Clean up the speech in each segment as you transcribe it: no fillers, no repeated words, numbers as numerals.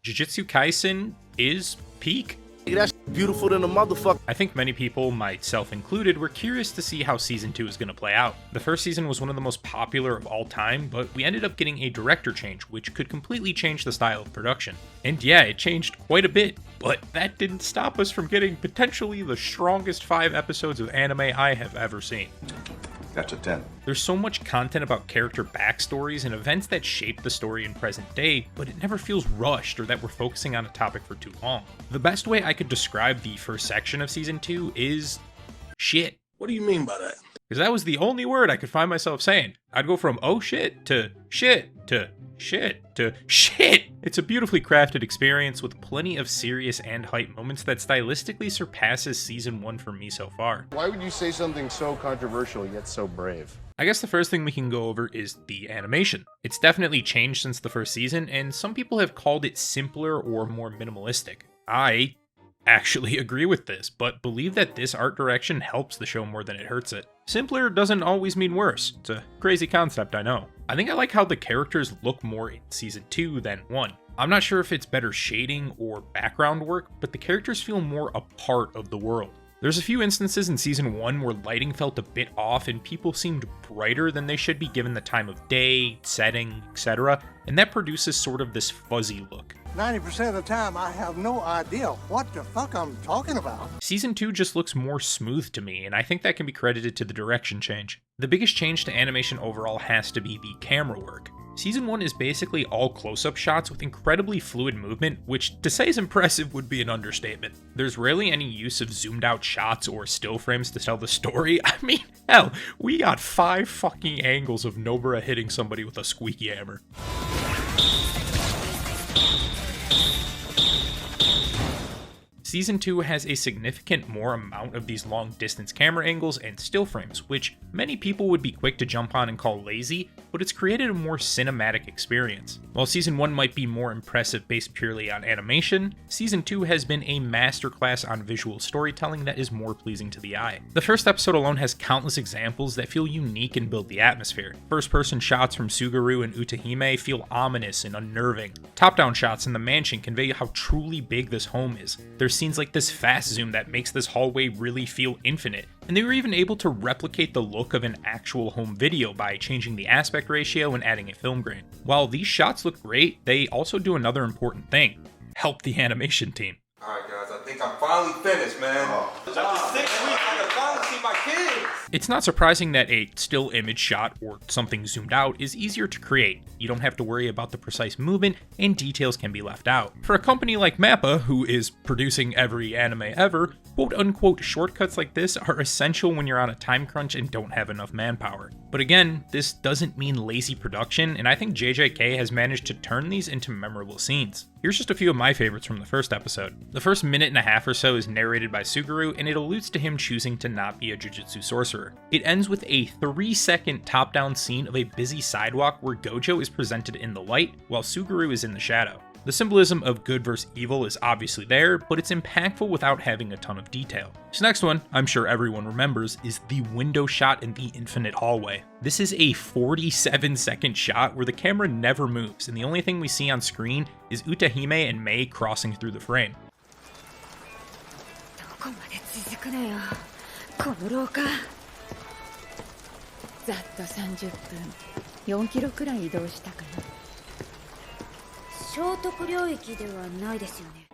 Jujutsu Kaisen is peak. That's beautiful than a motherfucker. I think many people, myself included, were curious to see how Season 2 is going to play out. The first season was one of the most popular of all time, but we ended up getting a director change, which could completely change the style of production. And yeah, it changed quite a bit, but that didn't stop us from getting potentially the strongest 5 episodes of anime I have ever seen. That's a 10. There's so much content about character backstories and events that shape the story in present day, but it never feels rushed or that we're focusing on a topic for too long. The best way I could describe the first section of Season 2 is shit. What do you mean by that? Because that was the only word I could find myself saying. I'd go from oh shit to shit to shit to shit. It's a beautifully crafted experience with plenty of serious and hype moments that stylistically surpasses Season 1 for me so far. Why would you say something so controversial yet so brave? I guess the first thing we can go over is the animation. It's definitely changed since the first season, and some people have called it simpler or more minimalistic. I actually agree with this, but believe that this art direction helps the show more than it hurts it. Simpler doesn't always mean worse. It's a crazy concept, I know. I think I like how the characters look more in Season 2 than 1. I'm not sure if it's better shading or background work, but the characters feel more a part of the world. There's a few instances in Season 1 where lighting felt a bit off and people seemed brighter than they should be given the time of day, setting, etc., and that produces sort of this fuzzy look. 90% of the time, I have no idea what the fuck I'm talking about. Season 2 just looks more smooth to me, and I think that can be credited to the direction change. The biggest change to animation overall has to be the camera work. Season 1 is basically all close-up shots with incredibly fluid movement, which to say is impressive would be an understatement. There's rarely any use of zoomed out shots or still frames to tell the story. I mean, hell, we got 5 fucking angles of Nobara hitting somebody with a squeaky hammer. Season 2 has a significant more amount of these long distance camera angles and still frames, which many people would be quick to jump on and call lazy, but it's created a more cinematic experience. While Season 1 might be more impressive based purely on animation, Season 2 has been a masterclass on visual storytelling that is more pleasing to the eye. The first episode alone has countless examples that feel unique and build the atmosphere. First-person shots from Suguru and Utahime feel ominous and unnerving. Top-down shots in the mansion convey how truly big this home is. There's scenes like this fast zoom that makes this hallway really feel infinite, and they were even able to replicate the look of an actual home video by changing the aspect ratio and adding a film grain. While these shots look great, they also do another important thing: help the animation team. Alright guys, I think I'm finally finished, man. After 6 weeks, I can finally see my kids! It's not surprising that a still image shot or something zoomed out is easier to create. You don't have to worry about the precise movement, and details can be left out. For a company like MAPPA, who is producing every anime ever, quote-unquote shortcuts like this are essential when you're on a time crunch and don't have enough manpower. But again, this doesn't mean lazy production, and I think JJK has managed to turn these into memorable scenes. Here's just a few of my favorites from the first episode. The first minute and a half or so is narrated by Suguru, and it alludes to him choosing to not be a Jujutsu sorcerer. It ends with a 3-second top-down scene of a busy sidewalk where Gojo is presented in the light, while Suguru is in the shadow. The symbolism of good versus evil is obviously there, but it's impactful without having a ton of detail. This next one, I'm sure everyone remembers, is the window shot in the infinite hallway. This is a 47-second shot where the camera never moves, and the only thing we see on screen is Utahime and Mei crossing through the frame.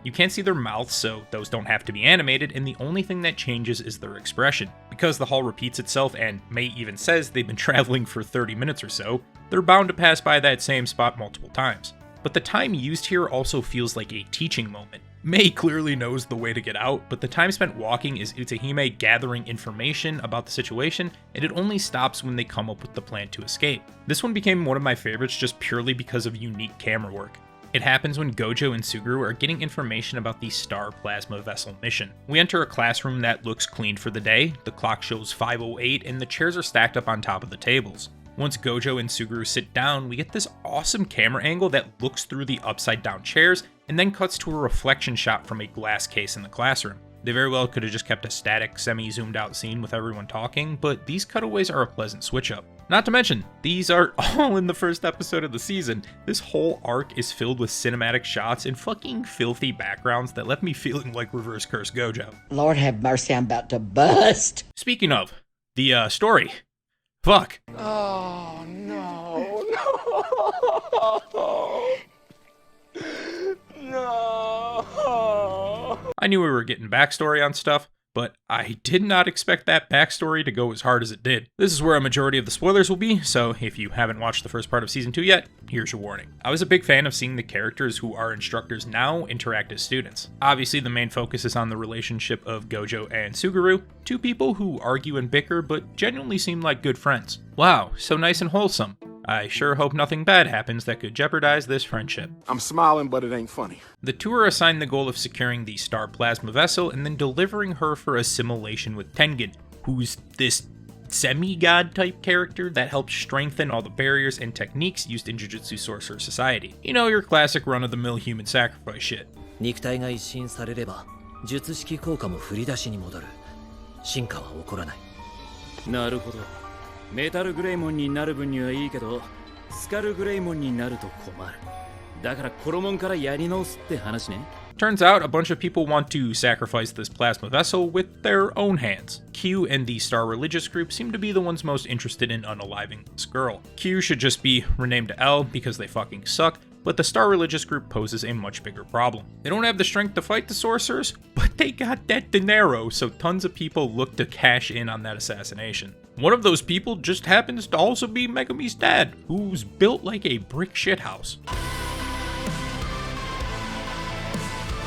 You can't see their mouths, so those don't have to be animated, and the only thing that changes is their expression. Because the hall repeats itself, and Mei even says they've been traveling for 30 minutes or so, they're bound to pass by that same spot multiple times. But the time used here also feels like a teaching moment. Mei clearly knows the way to get out, but the time spent walking is Utahime gathering information about the situation, and it only stops when they come up with the plan to escape. This one became one of my favorites just purely because of unique camera work. It happens when Gojo and Suguru are getting information about the Star Plasma Vessel mission. We enter a classroom that looks clean for the day, the clock shows 5:08, and the chairs are stacked up on top of the tables. Once Gojo and Suguru sit down, we get this awesome camera angle that looks through the upside down chairs and then cuts to a reflection shot from a glass case in the classroom. They very well could have just kept a static, semi-zoomed out scene with everyone talking, but these cutaways are a pleasant switch up. Not to mention, these are all in the first episode of the season. This whole arc is filled with cinematic shots and fucking filthy backgrounds that left me feeling like Reverse Curse Gojo. Lord have mercy, I'm about to bust. Speaking of, the story. Fuck. Oh, no. No. I knew we were getting backstory on stuff, but I did not expect that backstory to go as hard as it did. This is where a majority of the spoilers will be, so if you haven't watched the first part of Season 2 yet, here's your warning. I was a big fan of seeing the characters who are instructors now interact as students. Obviously, the main focus is on the relationship of Gojo and Suguru, two people who argue and bicker but genuinely seem like good friends. Wow, so nice and wholesome. I sure hope nothing bad happens that could jeopardize this friendship. I'm smiling, but it ain't funny. The two are assigned the goal of securing the Star Plasma Vessel and then delivering her for assimilation with Tengen, who's this semi-god type character that helps strengthen all the barriers and techniques used in Jujutsu Sorcerer Society. You know, your classic run-of-the-mill human sacrifice shit. 肉体が一新されれば術式効果も振り出しに戻る進化は起こらないなるほどメタルグレイモンになる分にはいいけどスカルグレイモンになると困るだからコロモンからやり直すって話ね Turns out a bunch of people want to sacrifice this plasma vessel with their own hands. Q and the Star Religious group seem to be the ones most interested in unaliving this girl. Q should just be renamed to L because they fucking suck, but the Star Religious group poses a much bigger problem. They don't have the strength to fight the sorcerers, but they got that dinero, so tons of people look to cash in on that assassination. One of those people just happens to also be Megami's dad, who's built like a brick shithouse.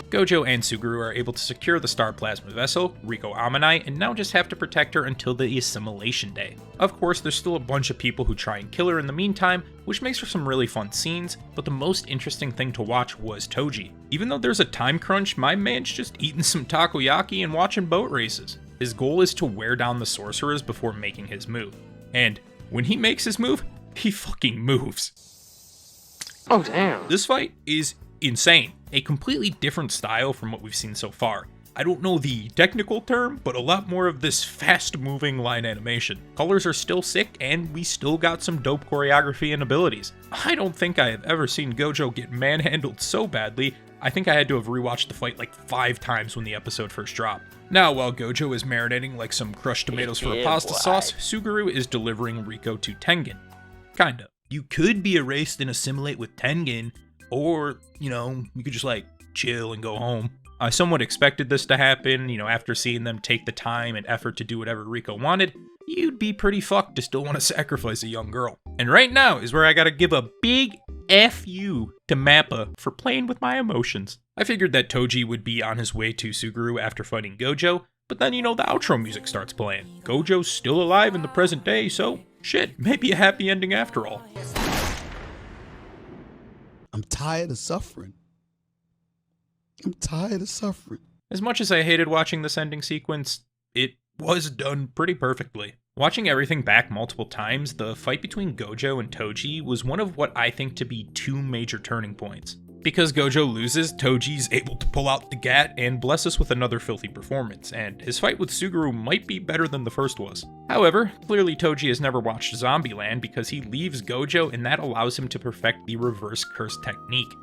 Gojo and Suguru are able to secure the Star Plasma Vessel, Riko Amanai, and now just have to protect her until the Assimilation Day. Of course, there's still a bunch of people who try and kill her in the meantime, which makes for some really fun scenes, but the most interesting thing to watch was Toji. Even though there's a time crunch, my man's just eating some takoyaki and watching boat races. His goal is to wear down the sorcerers before making his move. And when he makes his move, he fucking moves. Oh damn. This fight is insane. A completely different style from what we've seen so far. I don't know the technical term, but a lot more of this fast-moving line animation. Colors are still sick, and we still got some dope choreography and abilities. I don't think I have ever seen Gojo get manhandled so badly. I think I had to have rewatched the fight like 5 times when the episode first dropped. Now, while Gojo is marinating like some crushed tomatoes for a pasta sauce, Suguru is delivering Riko to Tengen. Kinda. You could be erased and assimilate with Tengen, or, you know, you could just like chill and go home. I somewhat expected this to happen, you know, after seeing them take the time and effort to do whatever Riko wanted. You'd be pretty fucked to still want to sacrifice a young girl. And right now is where I gotta give a big F you to Mappa for playing with my emotions. I figured that Toji would be on his way to Suguru after fighting Gojo, but then, you know, the outro music starts playing. Gojo's still alive in the present day, so shit, maybe a happy ending after all. I'm tired of suffering. I'm tired of suffering. As much as I hated watching this ending sequence, it was done pretty perfectly. Watching everything back multiple times, the fight between Gojo and Toji was one of what I think to be 2 major turning points. Because Gojo loses, Toji's able to pull out the gat and bless us with another filthy performance, and his fight with Suguru might be better than the first was. However, clearly Toji has never watched Zombieland because he leaves Gojo and that allows him to perfect the reverse curse technique.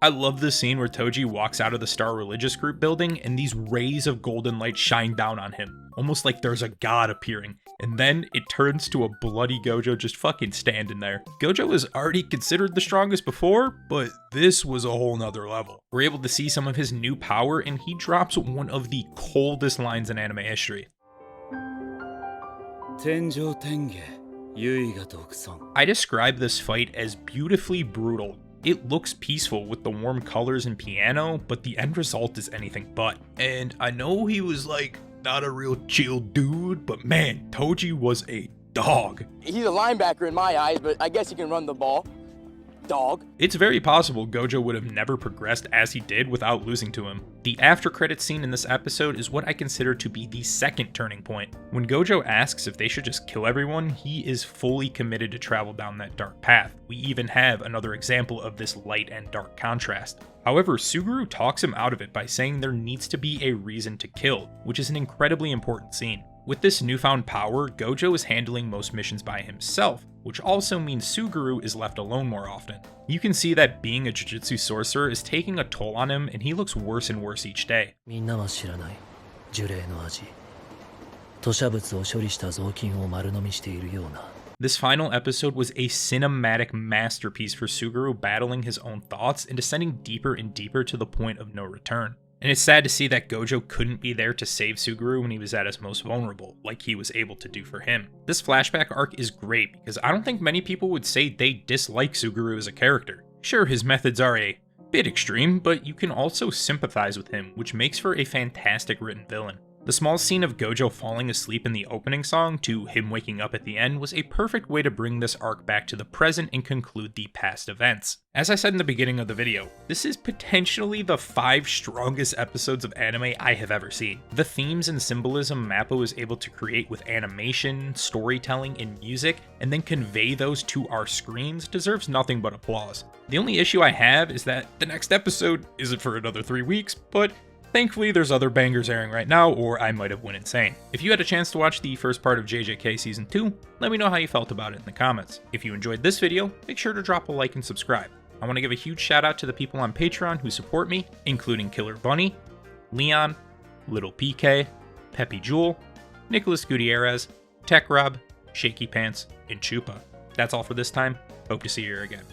I love this scene where Toji walks out of the Star Religious group building and these rays of golden light shine down on him, almost like there's a god appearing, and then it turns to a bloody Gojo just fucking standing there. Gojo is already considered the strongest before, but this was a whole nother level. We're able to see some of his new power and he drops one of the coldest lines in anime history. I describe this fight as beautifully brutal. It looks peaceful with the warm colors and piano, but the end result is anything but. And I know he was like not a real chill dude, but man, Toji was a dog. He's a linebacker in my eyes, but I guess he can run the ball. Dog. It's very possible Gojo would have never progressed as he did without losing to him. The after credits scene in this episode is what I consider to be the second turning point. When Gojo asks if they should just kill everyone, he is fully committed to travel down that dark path. We even have another example of this light and dark contrast. However, Suguru talks him out of it by saying there needs to be a reason to kill, which is an incredibly important scene. With this newfound power, Gojo is handling most missions by himself, which also means Suguru is left alone more often. You can see that being a Jujutsu sorcerer is taking a toll on him, and he looks worse and worse each day. みんなは知らない呪霊の味。吐砂物を処理した雑巾を丸飲みしているような。 This final episode was a cinematic masterpiece for Suguru battling his own thoughts and descending deeper and deeper to the point of no return. And it's sad to see that Gojo couldn't be there to save Suguru when he was at his most vulnerable, like he was able to do for him. This flashback arc is great because I don't think many people would say they dislike Suguru as a character. Sure, his methods are a bit extreme, but you can also sympathize with him, which makes for a fantastic written villain. The small scene of Gojo falling asleep in the opening song to him waking up at the end was a perfect way to bring this arc back to the present and conclude the past events. As I said in the beginning of the video, this is potentially the 5 strongest episodes of anime I have ever seen. The themes and symbolism Mappa was able to create with animation, storytelling, and music, and then convey those to our screens deserves nothing but applause. The only issue I have is that the next episode isn't for another 3 weeks, but thankfully, there's other bangers airing right now, or I might have went insane. If you had a chance to watch the first part of JJK Season 2, let me know how you felt about it in the comments. If you enjoyed this video, make sure to drop a like and subscribe. I want to give a huge shout out to the people on Patreon who support me, including Killer Bunny, Leon, Little PK, Peppy Jewel, Nicholas Gutierrez, Tech Rob, Shaky Pants, and Chupa. That's all for this time. Hope to see you here again.